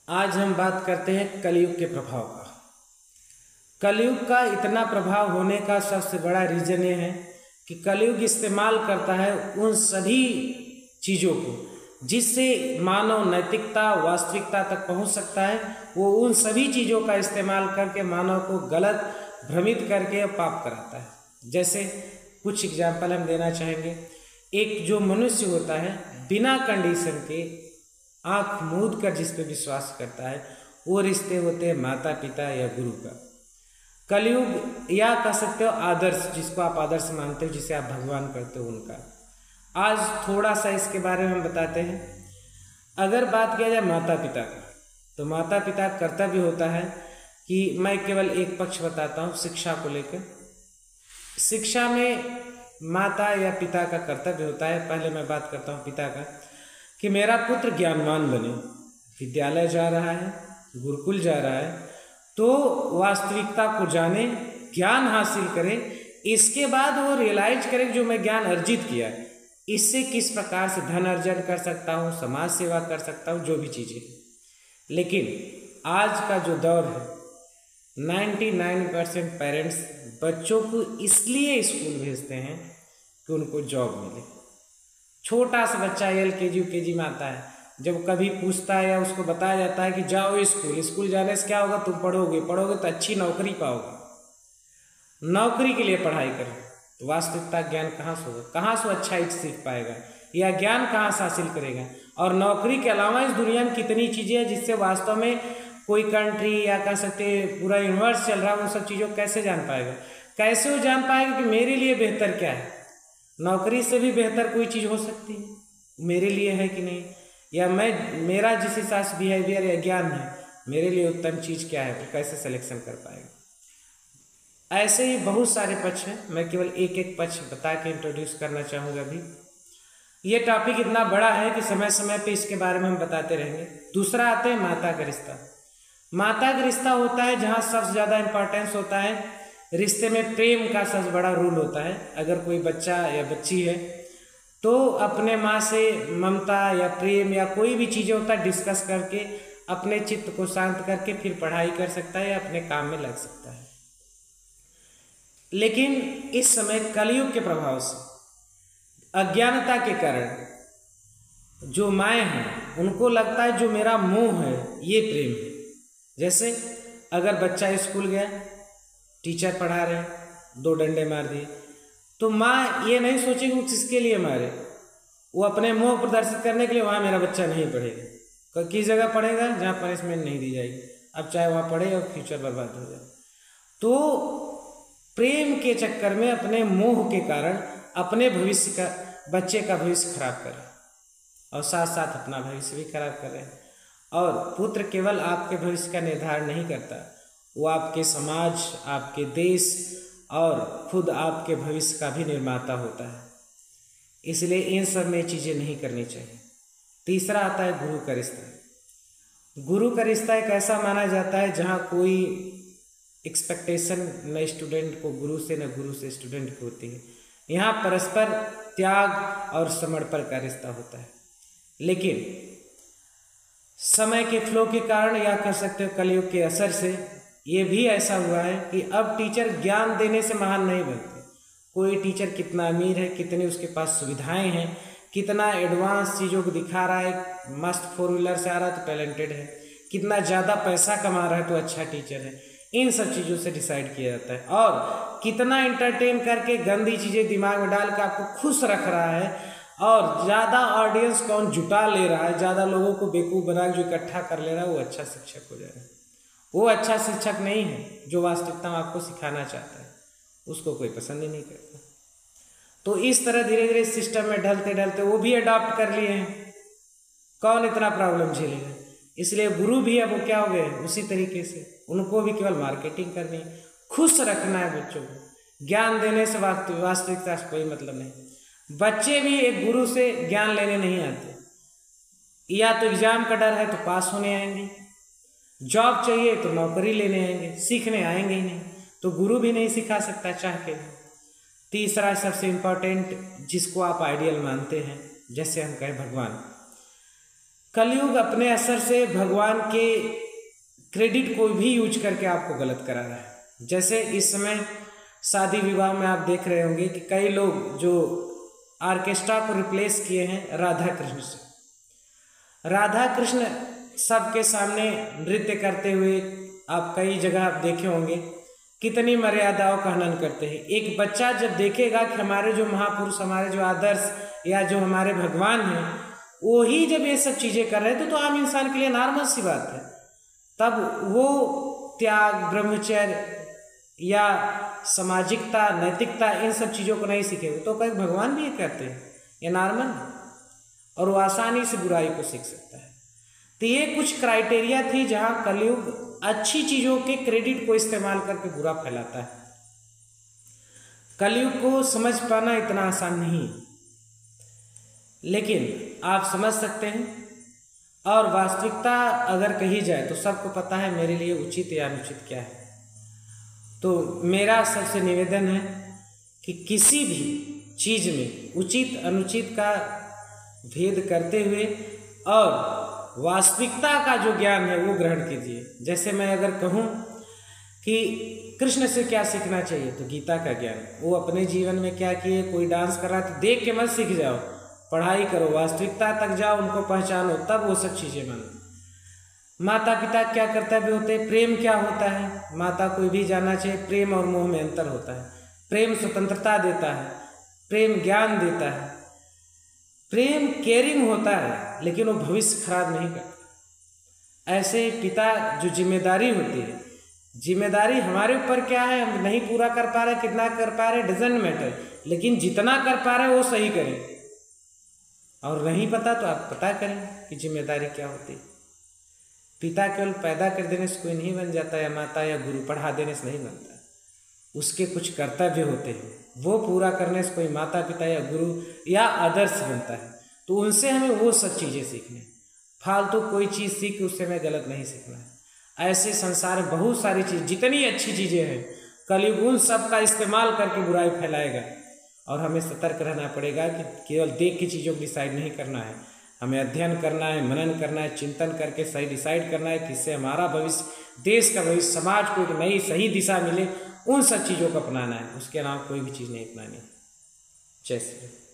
आज हम बात करते हैं कलयुग के प्रभाव का। कलयुग का इतना प्रभाव होने का सबसे बड़ा रीजन ये है कि कलयुग इस्तेमाल करता है उन सभी चीज़ों को जिससे मानव नैतिकता वास्तविकता तक पहुंच सकता है। वो उन सभी चीज़ों का इस्तेमाल करके मानव को गलत भ्रमित करके पाप कराता है। जैसे कुछ एग्जाम्पल हम देना चाहेंगे। एक जो मनुष्य होता है बिना कंडीशन के आँख मूंद कर जिस पे विश्वास करता है वो रिश्ते होते हैं माता पिता या गुरु का। कलयुग या कह सकते हो आदर्श, जिसको आप आदर्श मानते हो, जिसे आप भगवान करते हो, उनका। आज थोड़ा सा इसके बारे में हम बताते हैं। अगर बात किया जाए माता पिता का, तो माता पिता का कर्तव्य होता है कि मैं केवल एक पक्ष बताता हूँ शिक्षा को लेकर। शिक्षा में माता या पिता का कर्तव्य होता है, पहले मैं बात करता हूँ पिता का, कि मेरा पुत्र ज्ञानवान बने, विद्यालय जा रहा है, गुरुकुल जा रहा है, तो वास्तविकता को जाने, ज्ञान हासिल करे, इसके बाद वो रियलाइज करे कि जो मैं ज्ञान अर्जित किया है इससे किस प्रकार से धन अर्जन कर सकता हूँ, समाज सेवा कर सकता हूँ, जो भी चीज़ें। लेकिन आज का जो दौर है 99% पेरेंट्स बच्चों को इसलिए स्कूल भेजते हैं कि उनको जॉब मिले। छोटा सा बच्चा LKG UKG में आता है, जब कभी पूछता है या उसको बताया जाता है कि जाओ स्कूल जाने से क्या होगा, तुम पढ़ोगे तो अच्छी नौकरी पाओगे, नौकरी के लिए पढ़ाई करो, तो वास्तविकता ज्ञान कहाँ से होगा, कहाँ से अच्छा एक सीख पाएगा या ज्ञान कहाँ से हासिल करेगा। और नौकरी के अलावा इस दुनिया में कितनी चीज़ें हैं जिससे वास्तव में कोई कंट्री या कह सकते पूरा यूनिवर्स चल रहा है, वो सब चीज़ों को कैसे जान पाएगा। कैसे वो जान पाएगा कि मेरे लिए बेहतर क्या है। नौकरी से भी बेहतर कोई चीज़ हो सकती है मेरे लिए, है कि नहीं, या मेरा जिस हिसाब से बिहेवियर या ज्ञान है मेरे लिए उत्तम चीज़ क्या है, वो कैसे सिलेक्शन कर पाएगा। ऐसे ही बहुत सारे पक्ष हैं, मैं केवल एक एक पक्ष बता के इंट्रोड्यूस करना चाहूँगा। अभी ये टॉपिक इतना बड़ा है कि समय समय पे इसके बारे में हम बताते रहेंगे। दूसरा आते हैं माता का रिश्ता। माता का रिश्ता होता है जहाँ सबसे ज़्यादा इम्पोर्टेंस होता है रिश्ते में, प्रेम का सबसे बड़ा रूल होता है। अगर कोई बच्चा या बच्ची है तो अपने माँ से ममता या प्रेम या कोई भी चीज़ें होता है डिस्कस करके अपने चित्त को शांत करके फिर पढ़ाई कर सकता है या अपने काम में लग सकता है। लेकिन इस समय कलयुग के प्रभाव से अज्ञानता के कारण जो माएँ हैं उनको लगता है जो मेरा मोह है ये प्रेम है। जैसे अगर बच्चा स्कूल गया, टीचर पढ़ा रहे, 2 डंडे मार दिए, तो माँ ये नहीं सोचेगी किसके लिए मारे, वो अपने मोह प्रदर्शित करने के लिए वहाँ मेरा बच्चा नहीं पढ़ेगा। किस जगह पढ़ेगा जहाँ पनिशमेंट नहीं दी जाएगी, अब चाहे वहाँ पढ़े और फ्यूचर बर्बाद हो जाए। तो प्रेम के चक्कर में अपने मोह के कारण अपने भविष्य का, बच्चे का भविष्य खराब कर रहे हैं और साथ साथ अपना भविष्य भी खराब कर रहे हैं। और पुत्र केवल आपके भविष्य का निर्धारण नहीं करता, वो आपके समाज, आपके देश और खुद आपके भविष्य का भी निर्माता होता है। इसलिए इन सब में चीज़ें नहीं करनी चाहिए। तीसरा आता है गुरु का रिश्ता। गुरु का रिश्ता एक ऐसा माना जाता है जहाँ कोई एक्सपेक्टेशन न स्टूडेंट को गुरु से न गुरु से स्टूडेंट की होती है। यहाँ परस्पर त्याग और समर्पण का रिश्ता होता है। लेकिन समय के फ्लो के कारण या कर सकते हो कलयुग के असर से ये भी ऐसा हुआ है कि अब टीचर ज्ञान देने से महान नहीं बनते। कोई टीचर कितना अमीर है, कितनी उसके पास सुविधाएं हैं, कितना एडवांस चीज़ों को दिखा रहा है, मस्त 4 व्हीलर से आ रहा है तो टैलेंटेड है, कितना ज़्यादा पैसा कमा रहा है तो अच्छा टीचर है, इन सब चीज़ों से डिसाइड किया जाता है। और कितना एंटरटेन करके गंदी चीज़ें दिमाग में डाल के आपको खुश रख रहा है, और ज़्यादा ऑडियंस कौन जुटा ले रहा है, ज़्यादा लोगों को बेवकूफ़ बना जो इकट्ठा कर ले रहा है, वो अच्छा शिक्षक हो जाएगा। वो अच्छा शिक्षक नहीं है जो वास्तविकता में आपको सिखाना चाहता है, उसको कोई पसंद ही नहीं करता। तो इस तरह धीरे धीरे सिस्टम में ढलते ढलते वो भी अडॉप्ट कर लिए हैं, कौन इतना प्रॉब्लम झेलेगा। इसलिए गुरु भी अब क्या हो गए उसी तरीके से, उनको भी केवल मार्केटिंग करनी है, खुश रखना है बच्चों को, ज्ञान देने से वास्तविकता से कोई मतलब नहीं। बच्चे भी एक गुरु से ज्ञान लेने नहीं आते, या तो एग्जाम का डर है तो पास होने आएंगे, जॉब चाहिए तो नौकरी लेने आएंगे, सीखने आएंगे ही नहीं, तो गुरु भी नहीं सिखा सकता चाह के। तीसरा सबसे इम्पोर्टेंट जिसको आप आइडियल मानते हैं, जैसे हम कहें भगवान। कलयुग अपने असर से भगवान के क्रेडिट को भी यूज करके आपको गलत करा रहा है। जैसे इस समय शादी विवाह में आप देख रहे होंगे कि कई लोग जो ऑर्केस्ट्रा को रिप्लेस किए हैं राधा कृष्ण से। राधा कृष्ण सबके सामने नृत्य करते हुए आप कई जगह आप देखे होंगे कितनी मर्यादाओं का हनन करते हैं। एक बच्चा जब देखेगा कि हमारे जो महापुरुष, हमारे जो आदर्श या जो हमारे भगवान हैं वो ही जब ये सब चीज़ें कर रहे थे तो आम इंसान के लिए नॉर्मल सी बात है। तब वो त्याग, ब्रह्मचर्य या सामाजिकता, नैतिकता, इन सब चीज़ों को नहीं सीखेंगे तो कई भगवान भी ये करते हैं, ये नॉर्मल है और वो आसानी से बुराई को सीख सकता है। तो ये कुछ क्राइटेरिया थी जहाँ कलयुग अच्छी चीज़ों के क्रेडिट को इस्तेमाल करके बुरा फैलाता है। कलयुग को समझ पाना इतना आसान नहीं, लेकिन आप समझ सकते हैं। और वास्तविकता अगर कही जाए तो सबको पता है मेरे लिए उचित या अनुचित क्या है। तो मेरा सबसे निवेदन है कि किसी भी चीज़ में उचित अनुचित का भेद करते हुए और वास्तविकता का जो ज्ञान है वो ग्रहण कीजिए। जैसे मैं अगर कहूँ कि कृष्ण से क्या सीखना चाहिए तो गीता का ज्ञान, वो अपने जीवन में क्या किए, कोई डांस कर रहा है तो देख के मत सीख जाओ, पढ़ाई करो, वास्तविकता तक जाओ, उनको पहचानो, तब वो सब चीज़ें मानो। माता पिता क्या कर्तव्य होते हैं, प्रेम क्या होता है, माता कोई भी जानना चाहिए। प्रेम और मोह में अंतर होता है। प्रेम स्वतंत्रता देता है, प्रेम ज्ञान देता है, प्रेम केयरिंग होता है लेकिन वो भविष्य खराब नहीं करता। ऐसे पिता जो जिम्मेदारी होती है, जिम्मेदारी हमारे ऊपर क्या है, हम नहीं पूरा कर पा रहे, कितना कर पा रहे डजंट मैटर, लेकिन जितना कर पा रहे वो सही करें। और नहीं पता तो आप पता करें कि जिम्मेदारी क्या होती है। पिता केवल पैदा कर देने से कोई नहीं बन जाता, या माता या गुरु पढ़ा देने से नहीं बनता। उसके कुछ कर्तव्य होते हैं, वो पूरा करने से कोई माता पिता या गुरु या आदर्श बनता है। तो उनसे हमें वो सब चीज़ें सीखनी, फालतू कोई चीज़ सीख उससे हमें गलत नहीं सीखना है। ऐसे संसार में बहुत सारी चीज़, जितनी अच्छी चीज़ें हैं, कलयुग उन सब का इस्तेमाल करके बुराई फैलाएगा। और हमें सतर्क रहना पड़ेगा कि केवल देख के चीज़ों को डिसाइड नहीं करना है, हमें अध्ययन करना है, मनन करना है, चिंतन करके सही डिसाइड करना है कि इससे हमारा भविष्य, देश का भविष्य, समाज को एक नई सही दिशा मिले। उन सब चीज़ों को अपनाना है, उसके अलावा कोई भी चीज़ नहीं अपनानी। जय श्री राम।